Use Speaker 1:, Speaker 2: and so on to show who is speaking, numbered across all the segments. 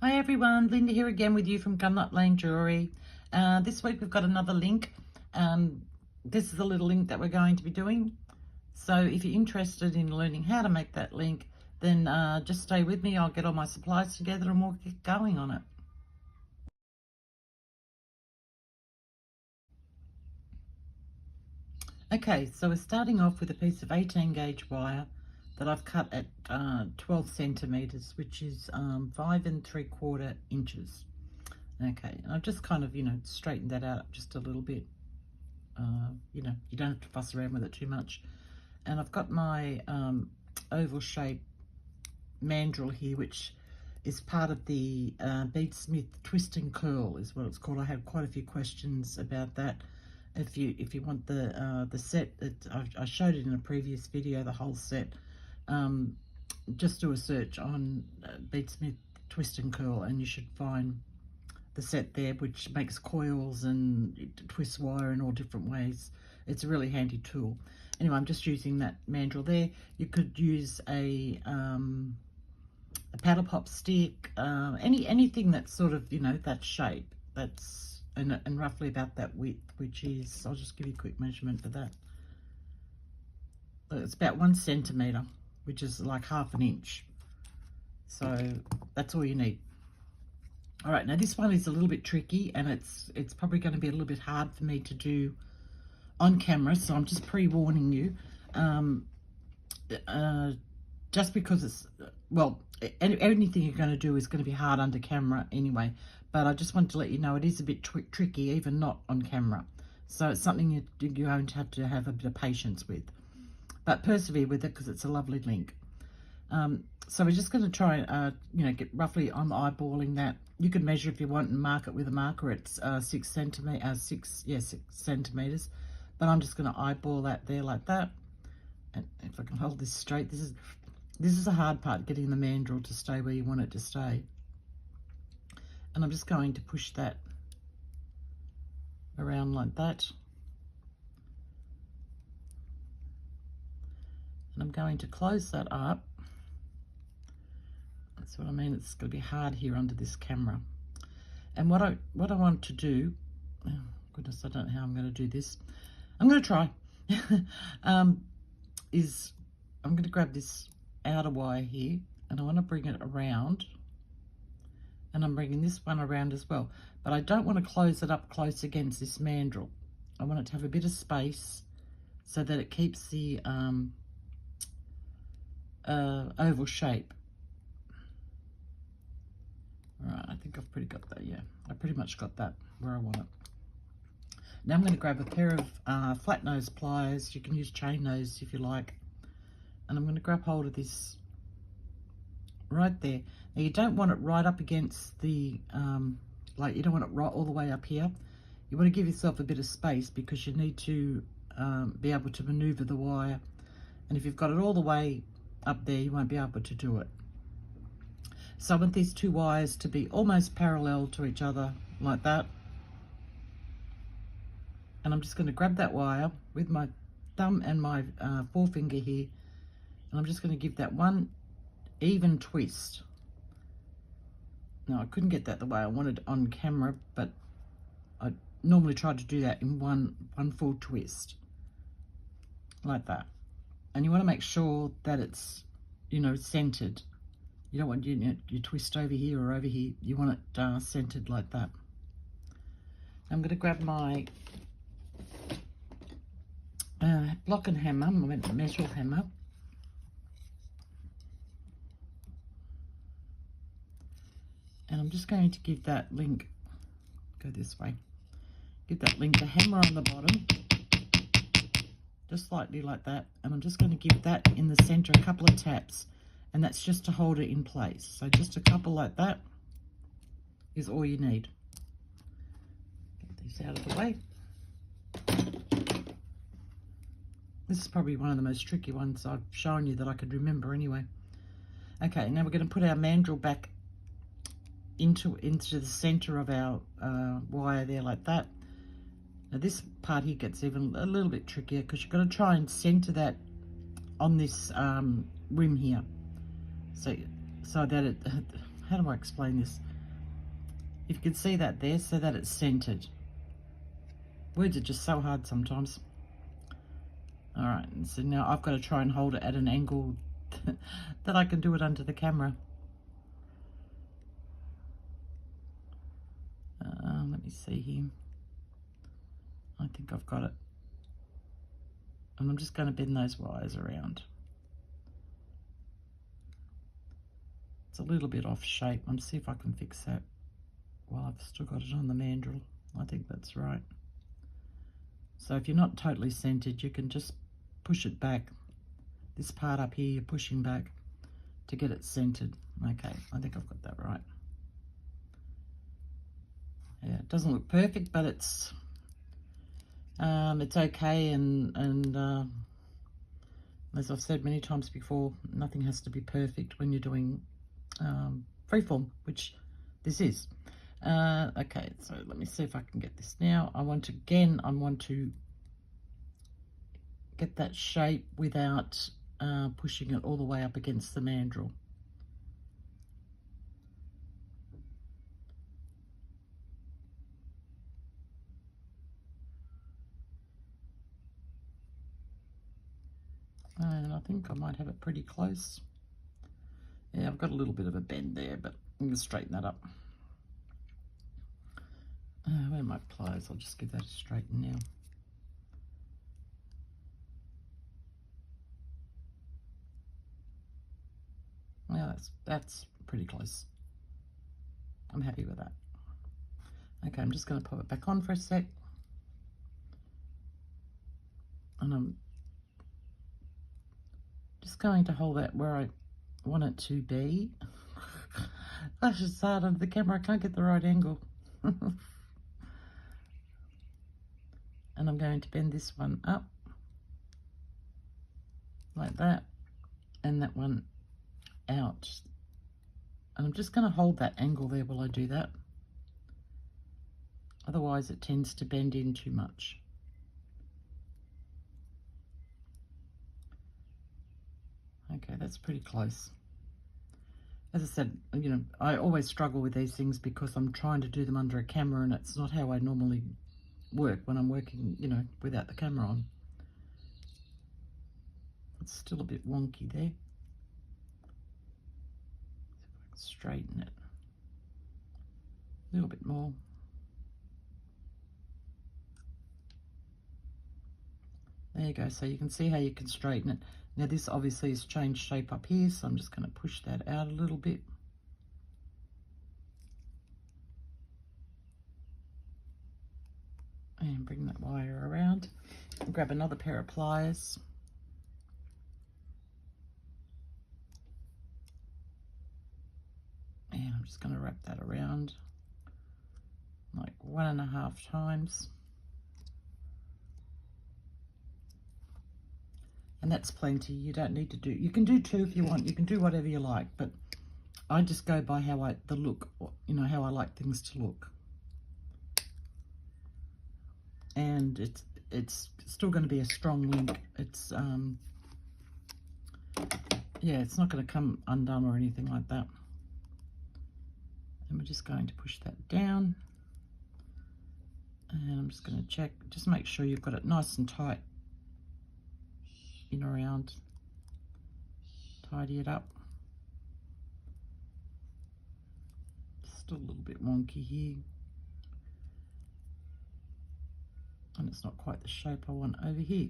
Speaker 1: Hi everyone, Linda here again with you from Gunlock Lane Jewellery. This week we've got another link. This is a little link that we're going to be doing. So if you're interested in learning how to make that link, then just stay with me. I'll get all my supplies together and we'll get going on it. Okay, so we're starting off with a piece of 18 gauge wire that I've cut at 12 centimetres, which is 5 3/4 inches. Okay, I've just kind of, straightened that out just a little bit. You don't have to fuss around with it too much. And I've got my oval shape mandrel here, which is part of the Beadsmith twist and curl is what it's called. I had quite a few questions about that. If you want the set, I showed it in a previous video, the whole set. Just do a search on Beadsmith twist and curl and you should find the set there, which makes coils and it twists wire in all different ways. It's a really handy tool. Anyway, I'm just using that mandrel there. You could use a paddle pop stick, anything that's sort of, that shape, that's and roughly about that width, which is, I'll just give you a quick measurement for that. It's about 1 centimetre, which is like 1/2 inch. So that's all you need. All right, now this one is a little bit tricky and it's probably going to be a little bit hard for me to do on camera, so I'm just pre-warning you. Just because it's, well, anything you're going to do is going to be hard under camera anyway, but I just wanted to let you know it is a bit tricky, even not on camera. So it's something you're going to have a bit of patience with. But persevere with it because it's a lovely link. So we're just going to try and, get roughly, I'm eyeballing that. You can measure if you want and mark it with a marker. It's 6 centimeters. But I'm just going to eyeball that there like that. And if I can hold this straight, this is the hard part, getting the mandrel to stay where you want it to stay. And I'm just going to push that around like that. And I'm going to close that up. That's what I mean. It's going to be hard here under this camera. And what I want to do, oh goodness, I don't know how I'm going to do this. I'm going to try. Is I'm going to grab this outer wire here and I want to bring it around. And I'm bringing this one around as well. But I don't want to close it up close against this mandrel. I want it to have a bit of space so that it keeps the oval shape. All right, I think I've pretty got that. Yeah, I pretty much got that where I want it. Now I'm going to grab a pair of flat nose pliers. You can use chain nose if you like. And I'm going to grab hold of this right there. Now you don't want it right up against the, like you don't want it right all the way up here. You want to give yourself a bit of space because you need to be able to maneuver the wire. And if you've got it all the way up there, you won't be able to do it. So I want these two wires to be almost parallel to each other like that. And I'm just going to grab that wire with my thumb and my forefinger here. And I'm just going to give that one even twist. Now I couldn't get that the way I wanted on camera, but I normally try to do that in one full twist. Like that. And you want to make sure that it's, centered. You don't want you twist over here or over here. You want it centered like that. I'm going to grab my block and hammer, metal hammer. And I'm just going to give that link, go this way, give that link a hammer on the bottom, just slightly like that. And I'm just going to give that in the center a couple of taps. And that's just to hold it in place. So just a couple like that is all you need. Get these out of the way. This is probably one of the most tricky ones I've shown you that I could remember anyway. Okay, now we're going to put our mandrel back into the center of our wire there like that. Now this part here gets even a little bit trickier because you've got to try and center that on this rim here. So that it, how do I explain this? If you can see that there, so that it's centered. Words are just so hard sometimes. All right, and so now I've got to try and hold it at an angle that I can do it under the camera. Let me see here. I think I've got it. And I'm just going to bend those wires around. It's a little bit off shape. I'll see if I can fix that while I've still got it on the mandrel. I think that's right. So if you're not totally centered, you can just push it back. This part up here, you're pushing back to get it centered. Okay, I think I've got that right. Yeah, it doesn't look perfect, but it's okay, and as I've said many times before, nothing has to be perfect when you're doing freeform, which this is. Okay, so let me see if I can get this now. I want to get that shape without pushing it all the way up against the mandrel. And I think I might have it pretty close. Yeah, I've got a little bit of a bend there, but I'm going to straighten that up. Where are my pliers? I'll just give that a straighten now. Yeah, that's pretty close. I'm happy with that. Okay, I'm just going to pop it back on for a sec. And I'm just going to hold that where I want it to be. I should say it under the camera. I can't get the right angle. And I'm going to bend this one up like that, and that one out. And I'm just going to hold that angle there while I do that. Otherwise it tends to bend in too much. Okay, that's pretty close. As I said, you know, I always struggle with these things because I'm trying to do them under a camera, and it's not how I normally work when I'm working, you know, without the camera on. It's still a bit wonky there. See if I can straighten it a little bit more. There you go. So you can see how you can straighten it. Now this obviously has changed shape up here, so I'm just going to push that out a little bit. And bring that wire around. Grab another pair of pliers. And I'm just going to wrap that around like 1.5 times. And that's plenty. You don't need to do, you can do 2 if you want, you can do whatever you like, but I just go by how the look, you know, how I like things to look. And it's still going to be a strong link. It's yeah, it's not going to come undone or anything like that. And we're just going to push that down. And I'm just going to check, just make sure you've got it nice and tight in around, tidy it up. Still a little bit wonky here, and it's not quite the shape I want over here.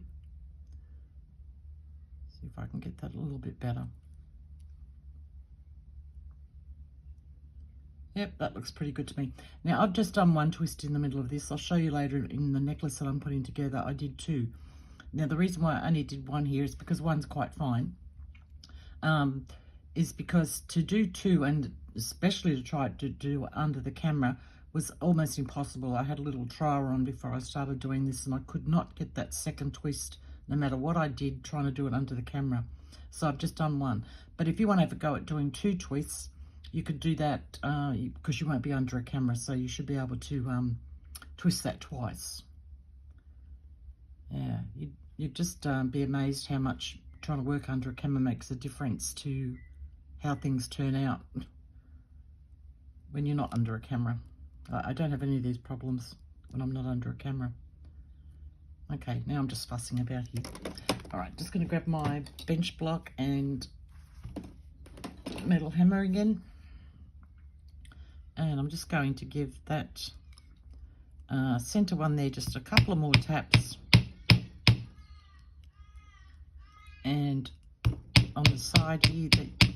Speaker 1: See if I can get that a little bit better. Yep, that looks pretty good to me. Now I've just done 1 twist in the middle of this. I'll show you later in the necklace that I'm putting together. I did 2. Now the reason why I only did 1 here is because 1's quite fine. Is because to do 2, and especially to try to do it under the camera, was almost impossible. I had a little trial on before I started doing this, and I could not get that second twist no matter what I did trying to do it under the camera. So I've just done 1. But if you want to have a go at doing 2 twists, you could do that because you won't be under a camera, so you should be able to twist that twice. Yeah, you'd just be amazed how much trying to work under a camera makes a difference to how things turn out when you're not under a camera. I don't have any of these problems when I'm not under a camera. Okay, now I'm just fussing about here. All right, just going to grab my bench block and metal hammer again. And I'm just going to give that center one there just a couple of more taps. And on the side here,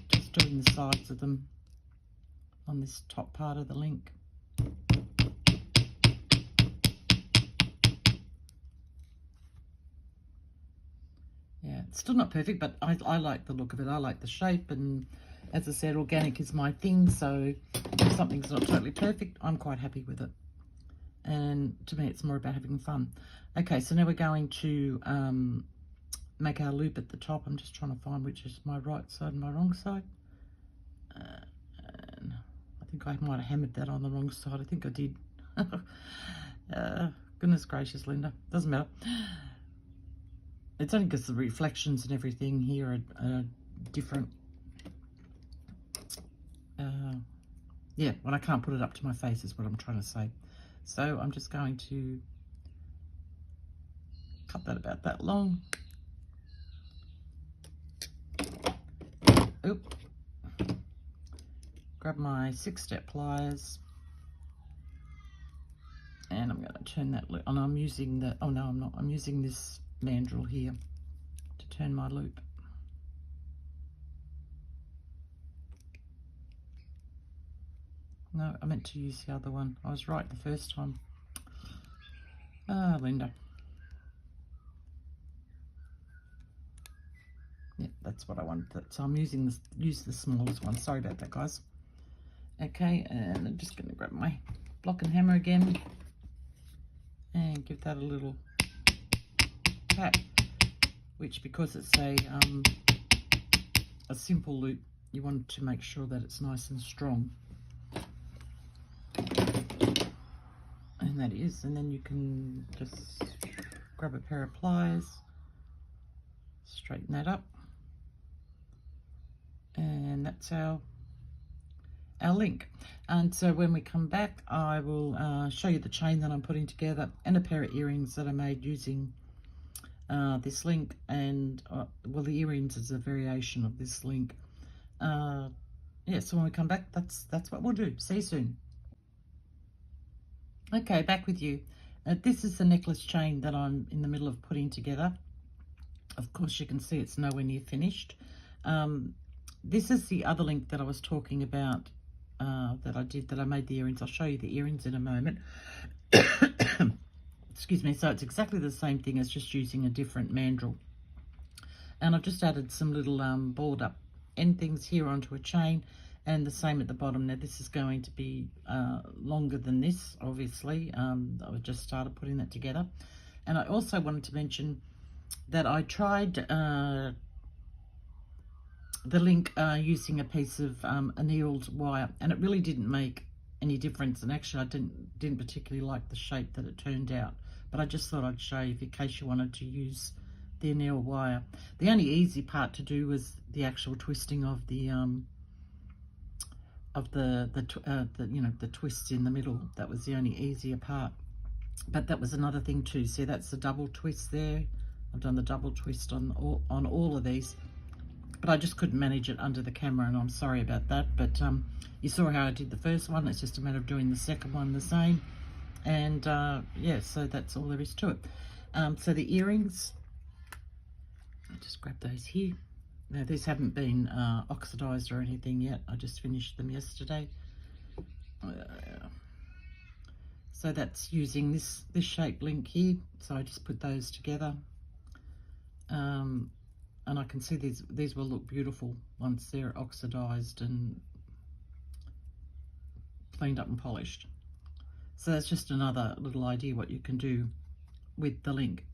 Speaker 1: just doing the sides of them on this top part of the link. Yeah, it's still not perfect, but I like the look of it. I like the shape, and as I said, organic is my thing, so if something's not totally perfect, I'm quite happy with it. And to me, it's more about having fun. Okay, so now we're going to make our loop at the top. I'm just trying to find which is my right side and my wrong side. And I think I might have hammered that on the wrong side. I think I did. Goodness gracious, Linda. Doesn't matter. It's only because the reflections and everything here are different. Yeah, well, I can't put it up to my face is what I'm trying to say. So I'm just going to cut that about that long. Oop. Grab my 6-step pliers. And I'm going to turn that loop. And I'm using the, oh no, I'm not. I'm using this mandrel here to turn my loop. No, I meant to use the other one. I was right the first time. Ah, Linda. Yeah, that's what I wanted. So I'm using this, use the smallest one. Sorry about that, guys. Okay, and I'm just going to grab my block and hammer again and give that a little tap, which, because it's a simple loop, you want to make sure that it's nice and strong. And that is, and then you can just grab a pair of pliers, straighten that up, and that's our link. And so when we come back, I will show you the chain that I'm putting together and a pair of earrings that I made using this link. And well, the earrings is a variation of this link. Yeah, so when we come back, that's what we'll do. See you soon. Okay, back with you. This is the necklace chain that I'm in the middle of putting together. Of course, you can see it's nowhere near finished. This is the other link that I was talking about, that I made the earrings. I'll show you the earrings in a moment. Excuse me. So it's exactly the same thing as just using a different mandrel. And I've just added some little balled up end things here onto a chain, and the same at the bottom. Now this is going to be longer than this, obviously. I've just started putting that together. And I also wanted to mention that I tried the link using a piece of annealed wire, and it really didn't make any difference. And actually I didn't particularly like the shape that it turned out, but I just thought I'd show you in case you wanted to use the annealed wire. The only easy part to do was the actual twisting of the the twists in the middle. That was the only easier part, but that was another thing too. See, that's the double twist there. I've done the double twist on all of these, but I just couldn't manage it under the camera, and I'm sorry about that. But you saw how I did the first one. It's just a matter of doing the second one the same. And yeah, so that's all there is to it. So the earrings, I'll just grab those here. Now these haven't been oxidized or anything yet. I just finished them yesterday. So that's using this shape link here. So I just put those together. And I can see these will look beautiful once they're oxidized and cleaned up and polished. So that's just another little idea what you can do with the link.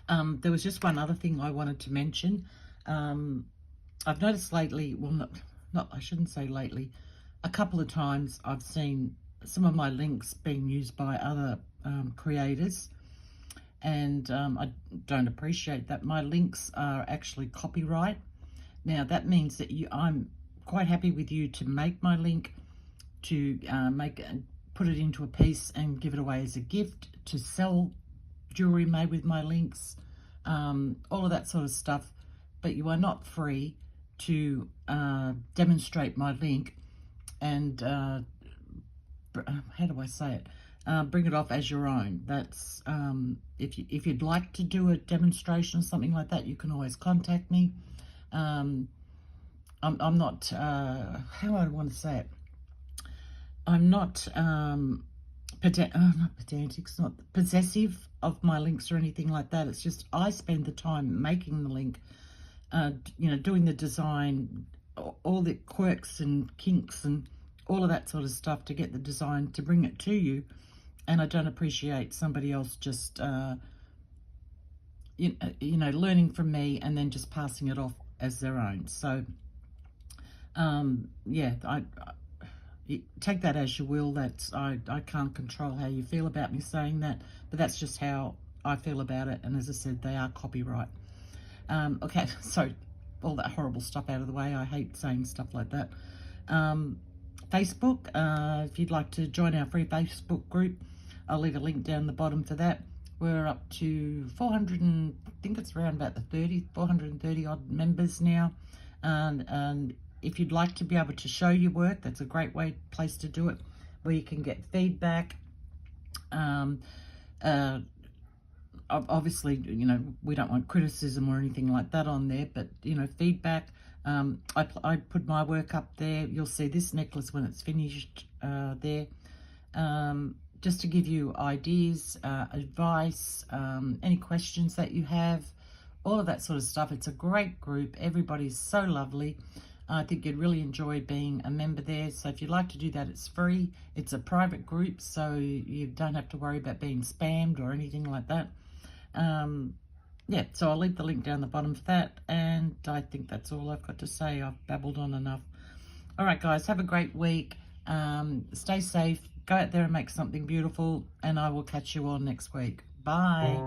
Speaker 1: There was just one other thing I wanted to mention. I've noticed lately, well, not I shouldn't say lately, a couple of times I've seen some of my links being used by other creators, and I don't appreciate that. My links are actually copyright. Now that means that I'm quite happy with you to make my link, to put it into a piece and give it away as a gift, to sell jewellery made with my links, all of that sort of stuff. But you are not free to demonstrate my link and, how do I say it? Bring it off as your own. That's if you'd like to do a demonstration or something like that, you can always contact me. I'm not how do I want to say it? I'm not not pedantic. It's not possessive of my links or anything like that. It's just I spend the time making the link, you know, doing the design, all the quirks and kinks and all of that sort of stuff to get the design to bring it to you. And I don't appreciate somebody else just, you know, learning from me and then just passing it off as their own. So, yeah, take that as you will. That's I can't control how you feel about me saying that, but that's just how I feel about it. And as I said, they are copyright. Okay, so all that horrible stuff out of the way. I hate saying stuff like that. Facebook, if you'd like to join our free Facebook group, I'll leave a link down the bottom for that. We're up to 400 and I think it's around about the 430 odd members now. And if you'd like to be able to show your work, that's a great place to do it, where you can get feedback. Obviously, you know, we don't want criticism or anything like that on there, but, you know, feedback. I put my work up there. You'll see this necklace when it's finished there. Just to give you ideas, advice, any questions that you have, all of that sort of stuff. It's a great group. Everybody's so lovely. I think you'd really enjoy being a member there. So if you'd like to do that, it's free. It's a private group, so you don't have to worry about being spammed or anything like that. Yeah, so I'll leave the link down the bottom for that. And I think that's all I've got to say. I've babbled on enough. All right, guys, have a great week. Stay safe. Go out there and make something beautiful. And I will catch you all next week. Bye.